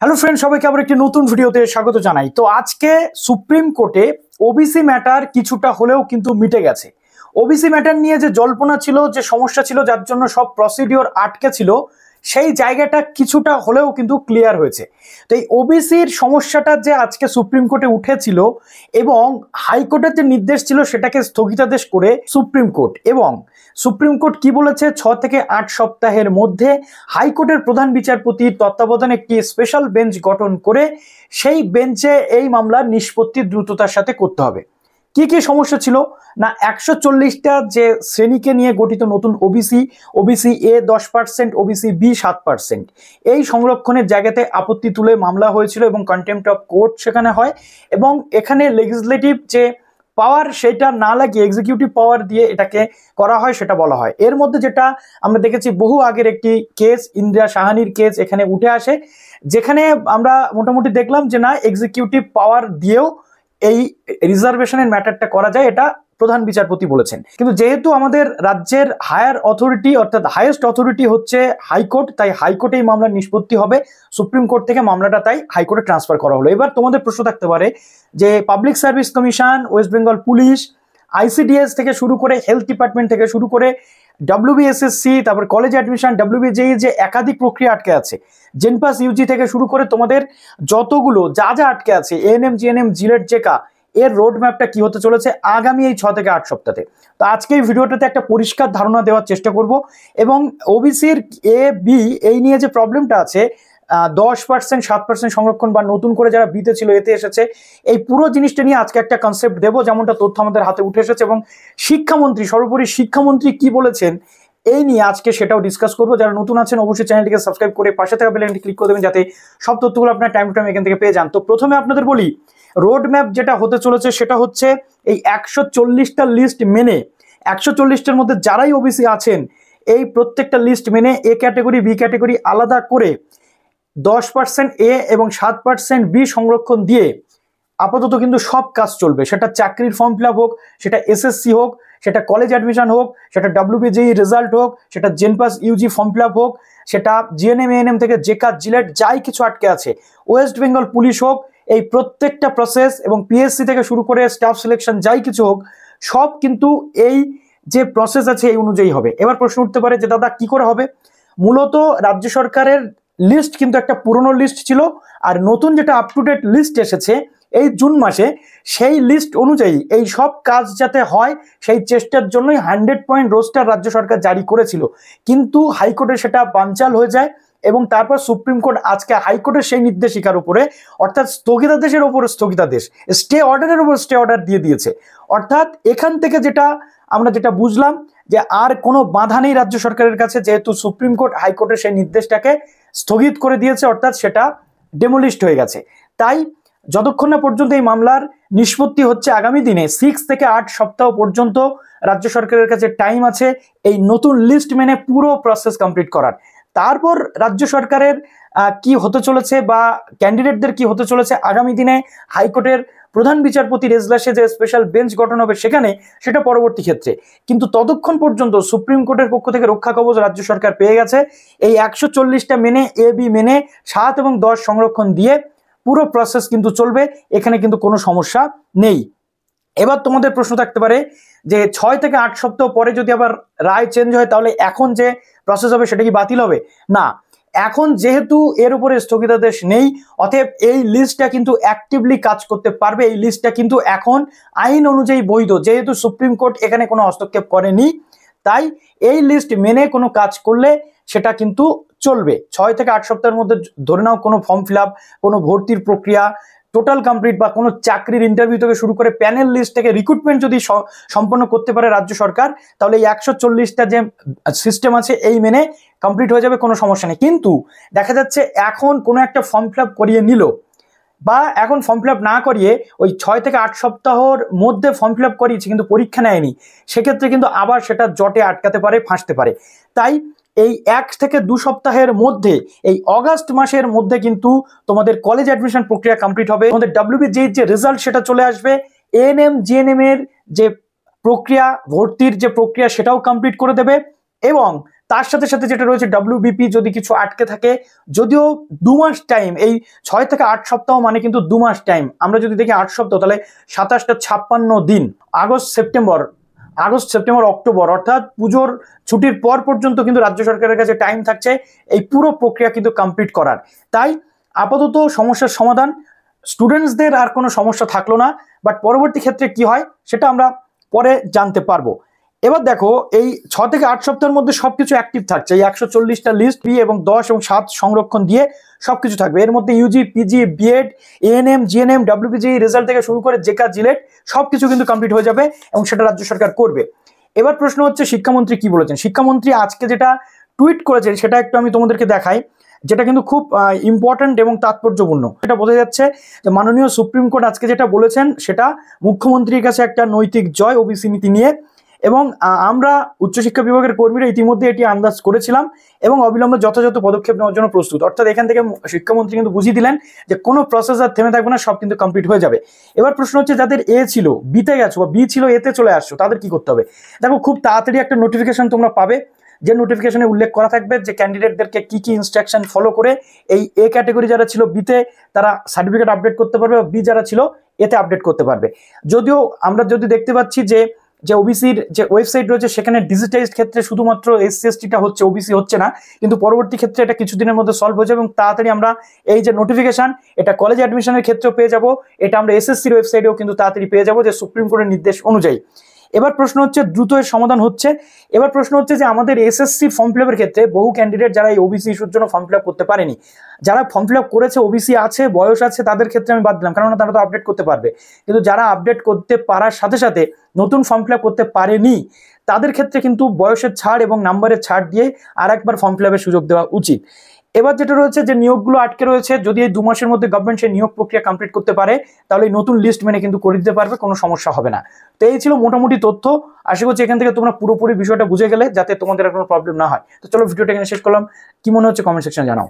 Hello friend, সবাইকে আবার একটি নতুন ভিডিওতে স্বাগত জানাই। তো আজকে সুপ্রিম কোর্টে ওবিসি ম্যাটার কিছুটা হলেও কিন্তু মিটে গেছে। ওবিসি ম্যাটার নিয়ে যে জল্পনা ছিল, যে সমস্যা ছিল, যার জন্য সব প্রসিডিওর আটকে ছিল, সেই জায়গাটা কিছুটা হলেও কিন্তু ক্লিয়ার হয়েছে। তো এই ওবিসির সমস্যাটা যে আজকে সুপ্রিম কোর্টে উঠেছিল এবং হাইকোর্টের যে নির্দেশ ছিল সেটাকে স্থগিতাদেশ করে সুপ্রিম কোর্ট, এবং সুপ্রিম কোর্ট কি বলেছে, 6 থেকে 8 সপ্তাহের মধ্যে হাইকোর্টের প্রধান বিচারপতির তত্ত্বাবধানে একটি স্পেশাল বেঞ্চ গঠন করে সেই বেঞ্চে এই মামলার নিষ্পত্তি দ্রুততার সাথে করতে হবে। কি কি সমস্যা ছিল না, 140টা যে শ্রেণীকে নিয়ে গঠিত নতুন ওবিসি এ 10%, ওবিসি বি 7%, এই সংরক্ষণের জায়গাতে আপত্তি তুলে মামলা হয়েছিল এবং কন্টেম্প্ট অফ কোর্ট সেখানে হয়। এবং এখানে লেজিসলেটিভ যে পাওয়ার সেটা না লাগিয়ে এক্সিকিউটিভ পাওয়ার দিয়ে এটাকে করা হয়, সেটা বলা হয়। এর মধ্যে যেটা আমরা দেখেছি, বহু আগের একটি কেস, ইন্দিরা সাহানির কেস এখানে উঠে আসে, যেখানে আমরা মোটামুটি দেখলাম যে না, এক্সিকিউটিভ পাওয়ার দিয়েও এই রিজার্ভেশনের ম্যাটারটা করা যায়, এটা প্রধান বিচারপতি বলেছেন। কিন্তু যেহেতু আমাদের রাজ্যের হায়ার অথরিটি অর্থাৎ হাইয়েস্ট অথরিটি হচ্ছে হাইকোর্ট, তাই হাইকোর্টে এই মামলার নিষ্পত্তি হবে। সুপ্রিম কোর্ট থেকে মামলাটা তাই হাইকোর্টে ট্রান্সফার করা হলো। এবার তোমাদের প্রশ্ন থাকতে পারে যে public service commission, West Bengal police, ICDS থেকে শুরু করে হেলথ ডিপার্টমেন্ট থেকে শুরু করে ডব্লিউবিএসএসসি, তারপর কলেজ অ্যাডমিশন, ডব্লিউবিজেই যে একাধিক প্রক্রিয়া আটকে আছে, জেনপাস ইউজি থেকে শুরু করে তোমাদের যতগুলো যা যা আটকে আছে, এএনএম, জিএনএম, জিলেট, জেকা, এর রোড ম্যাপটা কি হতে চলেছে আগামী এই 6 থেকে 8 সপ্তাহে। তো আজকে এই ভিডিওটাতে একটা পরিষ্কার ধারণা দেওয়ার চেষ্টা করব, এবং ওবিসির এ বি এই নিয়ে যে প্রবলেমটা আছে, 10%, 7% সংরক্ষণ বা নতুন করে যারা বিতে ছিল এতে এসেছে, এই পুরো জিনিসটা নিয়ে আজকে একটা কনসেপ্ট দেবো, যেমনটা তথ্য আমাদের হাতে উঠে এসেছে। এবং শিক্ষামন্ত্রী, সর্বোপরি শিক্ষামন্ত্রী কি বলেছেন এই নিয়ে আজকে সেটাও ডিসকাস করবো। যারা নতুন আছেন অবশ্যই চ্যানেলটিকে সাবস্ক্রাইব করে পাশে থাকা বেল আইকনটি ক্লিক করে দেবেন, যাতে সব তথ্যগুলো আপনার টাইম টু টাইম এখান থেকে পেয়ে যান। তো প্রথমে আপনাদের বলি, রোড ম্যাপ যেটা হতে চলেছে সেটা হচ্ছে এই 140টা লিস্ট মেনে, 140টার মধ্যে যারাই ওবিসি আছেন এই প্রত্যেকটা লিস্ট মেনে এ ক্যাটাগরি, বি ক্যাটাগরি আলাদা করে 10% এ এবং 7% বি সংরক্ষণ দিয়ে আপাতত কিন্তু সব কাজ চলবে। সেটা চাকরির ফর্ম ফিল আপ হোক, সেটা এসএসসি হোক, সেটা কলেজ অ্যাডমিশন হোক, সেটা ডব্লিউবিজেই রেজাল্ট হোক, সেটা জেনপাস ইউজি ফর্ম ফিল আপ হোক, সেটা জিএনএম, এএনএম থেকে জেকা, জিলেট যাই কিছু আটকে আছে, ওয়েস্ট বেঙ্গল পুলিশ হোক, এই প্রত্যেকটা প্রসেস এবং পিএসসি থেকে শুরু করে স্টাফ সিলেকশন যাই কিছু হোক, সব কিন্তু এই যে প্রসেস আছে এই অনুযায়ী হবে। এবার প্রশ্ন উঠতে পারে যে দাদা কি করে হবে? মূলত রাজ্য সরকারের লিস্ট কিন্তু একটা পুরনো লিস্ট ছিল, আর নতুন যেটা আপ টু ডেট লিস্ট এসেছে এই জুন মাসে, সেই লিস্ট অনুযায়ী এই সব কাজ যাতে হয় সেই চেষ্টার জন্যই 100 পয়েন্ট রোস্টার রাজ্য সরকার জারি করেছিল। কিন্তু হাইকোর্টে সেটা বানচাল হয়ে যায়, এবং তারপর সুপ্রিম কোর্ট আজকে হাইকোর্টের সেই নির্দেশিকার উপরে, অর্থাৎ স্থগিতাদেশের উপরে স্থগিতাদেশ, স্টে অর্ডারের উপর স্টে অর্ডার দিয়ে দিয়েছে। অর্থাৎ এখান থেকে আমরা যেটা বুঝলাম যে আর কোনো বাধা নেই রাজ্য সরকারের কাছে, যেহেতু সুপ্রিম কোর্ট হাইকোর্টের সেই নির্দেশটাকে স্থগিত করে দিয়েছে, অর্থাৎ সেটা ডেমোলিশড হয়ে গেছে। তাই যতক্ষণ না পর্যন্ত এই মামলার নিষ্পত্তি হচ্ছে আগামী দিনে 6 থেকে 8 সপ্তাহ পর্যন্ত রাজ্য সরকারের কাছে টাইম আছে এই নতুন লিস্ট মেনে পুরো প্রসেস কমপ্লিট করার। তারপর রাজ্য সরকারের কি হতে চলেছে বা ক্যান্ডিডেটদের কি হতে চলেছে আগামী দিনে হাইকোর্টের প্রধান বিচারপতির এজলাসে যে স্পেশাল বেঞ্চ গঠন হবে সেখানে, সেটা পরবর্তী ক্ষেত্রে। কিন্তু ততক্ষণ পর্যন্ত সুপ্রিম কোর্টের পক্ষ থেকে রক্ষা কবচ রাজ্য সরকার পেয়ে গেছে। এই 140টা মেনে, এ বি মেনে 7 এবং 10 সংরক্ষণ দিয়ে পুরো প্রসেস কিন্তু চলবে, এখানে কিন্তু কোনো সমস্যা নেই। এবার তোমাদের প্রশ্ন থাকতে পারে যে 6 থেকে 8 সপ্তাহ পরে যদি আবার রায় চেঞ্জ হয়, তাহলে এখন যে প্রসেস হবে সেটা কি বাতিল হবে? না, এখন যেহেতু এর উপরে স্থগিতাদেশ নেই, অতএব এই লিস্টটা কিন্তু অ্যাক্টিভলি কাজ করতে পারবে। এই লিস্টটা কিন্তু এখন আইন অনুযায়ী বৈধ, যেহেতু সুপ্রিম কোর্ট এখানে কোনো হস্তক্ষেপ করেনি, তাই এই লিস্ট মেনে কোনো কাজ করলে সেটা কিন্তু চলবে। 6 থেকে 8 সপ্তাহের মধ্যে ধরে নাও কোনো ফর্ম ফিল আপ, কোনো ভর্তির প্রক্রিয়া টোটাল কমপ্লিট, বা কোনো চাকরির ইন্টারভিউ থেকে শুরু করে প্যানেল লিস্ট থেকে রিক্রুটমেন্ট যদি সম্পন্ন করতে পারে রাজ্য সরকার, তাহলে এই 140টা যে সিস্টেম আছে এই মেনে কমপ্লিট হয়ে যাবে, কোনো সমস্যা নেই। কিন্তু দেখা যাচ্ছে এখন কোনো একটা ফর্ম ফিল আপ করিয়ে নিল, বা এখন ফর্ম ফিল আপ না করিয়ে ওই 6 থেকে 8 সপ্তাহর মধ্যে ফর্ম ফিল আপ করিয়েছে কিন্তু পরীক্ষা নেয়নি, সেক্ষেত্রে কিন্তু আবার সেটা জটে আটকাতে পারে, ফাঁসতে পারে। তাই এই 1 থেকে 2 সপ্তাহের মধ্যে, এই অগাস্ট মাসের মধ্যে কিন্তু তোমাদের কলেজ অ্যাডমিশন প্রক্রিয়া কমপ্লিট হবে, তোমাদের ডব্লিউবিজেই যে রেজাল্ট সেটা চলে আসবে, এএনএম, জিএনএম এর যে প্রক্রিয়া, ভর্তির যে প্রক্রিয়া সেটাও কমপ্লিট করে দেবে, এবং তার সাথে সাথে যেটা রয়েছে WBP যদি কিছু আটকে থাকে, যদিও 2 মাস টাইম, এই 6 থেকে 8 সপ্তাহ মানে কিন্তু 2 মাস টাইম, আমরা যদি দেখি 8 সপ্তাহ তাহলে 27টা 56 দিন, আগস্ট সেপ্টেম্বর অক্টোবর, অর্থাৎ পুজোর ছুটির পর পর্যন্ত কিন্তু রাজ্য সরকারের কাছে টাইম থাকছে এই পুরো প্রক্রিয়া কিন্তু কমপ্লিট করার। তাই আপাতত সমস্যার সমাধান, স্টুডেন্টসদের আর কোনো সমস্যা থাকলো না, বাট পরবর্তী ক্ষেত্রে কি হয় সেটা আমরা পরে জানতে পারবো। এবার দেখো এই 6 থেকে 8 সপ্তাহের মধ্যে সবকিছু অ্যাক্টিভ থাকছে, এই 140টা লিস্ট বি এবং 10 এবং 7 সংরক্ষণ দিয়ে সবকিছু থাকবে। এর মধ্যে UG, PG, BEd, ANM, GNM, WPG result থেকে শুরু করে জেকা, জিলেট সবকিছু কিন্তু কমপ্লিট হয়ে যাবে এবং সেটা রাজ্য সরকার করবে। এবার প্রশ্ন হচ্ছে শিক্ষামন্ত্রী কি বলেছেন। শিক্ষামন্ত্রী আজকে যেটা টুইট করেছেন সেটা একটু আমি তোমাদেরকে দেখাই, যেটা কিন্তু খুব ইম্পর্টেন্ট এবং তাৎপর্যপূর্ণ। এটা বোঝা যাচ্ছে যে মাননীয় সুপ্রিম কোর্ট আজকে যেটা বলেছেন সেটা মুখ্যমন্ত্রীর কাছে একটা নৈতিক জয় ওবিসি নীতি নিয়ে, এবং আমরা উচ্চশিক্ষা বিভাগের কর্মীরা ইতিমধ্যে এটি আন্দাজ করেছিলাম এবং অবিলম্বে যথাযথ পদক্ষেপ নেওয়ার জন্য প্রস্তুত। অর্থাৎ এখান থেকে শিক্ষামন্ত্রী কিন্তু বুঝিয়ে দিলেন যে কোনো প্রসেস আর থেমে থাকবে না, সব কিন্তু কমপ্লিট হয়ে যাবে। এবার প্রশ্ন হচ্ছে যাদের এ ছিল বিতে গেছো বা বি ছিল এতে চলে আসছো তাদের কি করতে হবে। দেখো খুব তাড়াতাড়ি একটা নোটিফিকেশন তোমরা পাবে, যে নোটিফিকেশনে উল্লেখ করা থাকবে যে ক্যান্ডিডেটদেরকে কি কি ইনস্ট্রাকশন ফলো করে এই এ ক্যাটাগরি যারা ছিল বিতে তারা সার্টিফিকেট আপডেট করতে পারবে, বা বি যারা ছিল এতে আপডেট করতে পারবে। যদিও আমরা যদি দেখতে পাচ্ছি যে ওবিসির যে ওয়েবসাইট রয়েছে সেখানে ডিজিটাইজড ক্ষেত্রে শুধুমাত্র এসসি এসটিটা হচ্ছে, ওবিসি হচ্ছে না, কিন্তু পরবর্তী ক্ষেত্রে এটা কিছুদিনের মধ্যে সলভ হয়ে যাবে এবং তাড়াতাড়ি আমরা এই যে নোটিফিকেশন এটা কলেজ অ্যাডমিশনের ক্ষেত্রেও পেয়ে যাব, এটা আমরা এসএসসির ওয়েবসাইটেও কিন্তু তাড়াতাড়ি পেয়ে যাব যে সুপ্রিম কোর্টের নির্দেশ অনুযায়ী। এবার প্রশ্ন হচ্ছে দ্রুত এর সমাধান হচ্ছে। এবার প্রশ্ন হচ্ছে যে আমাদের এসএসসি ফর্ম ফিল আপের ক্ষেত্রে বহু ক্যান্ডিডেট যারা এই ওবিসি ইস্যুর জন্য ফর্ম ফিল আপ করতে পারেনি, যারা ফর্ম ফিল আপ করেছে ওবিসি আছে, বয়স আছে, তাদের ক্ষেত্রে আমি বাদ দিলাম কারণ তারা তো আপডেট করতে পারবে, কিন্তু যারা আপডেট করতে পারার সাথে সাথে নতুন ফর্ম ফিল আপ করতে পারেনি তাদের ক্ষেত্রে কিন্তু বয়সের ছাড় এবং নাম্বারের ছাড় দিয়ে আর একবার ফর্ম ফিল আপের সুযোগ দেওয়া উচিত। এবার যেটা রয়েছে যে নিয়োগগুলো আটকে রয়েছে, যদি এই 2 মাসের মধ্যে গভর্নমেন্ট সেই নিয়োগ প্রক্রিয়া কমপ্লিট করতে পারে তাহলে এই নতুন লিস্ট মেনে কিন্তু করে দিতে পারবে, কোনো সমস্যা হবে না। তো এই ছিল মোটামুটি তথ্য, আশা করছি এখান থেকে তোমরা পুরোপুরি বিষয়টা বুঝে গেলে যাতে তোমাদের আর কোনো প্রবলেম না হয়। তো চলো ভিডিওটা এখানে শেষ করলাম, কি মনে হচ্ছে কমেন্ট সেকশনে জানাও।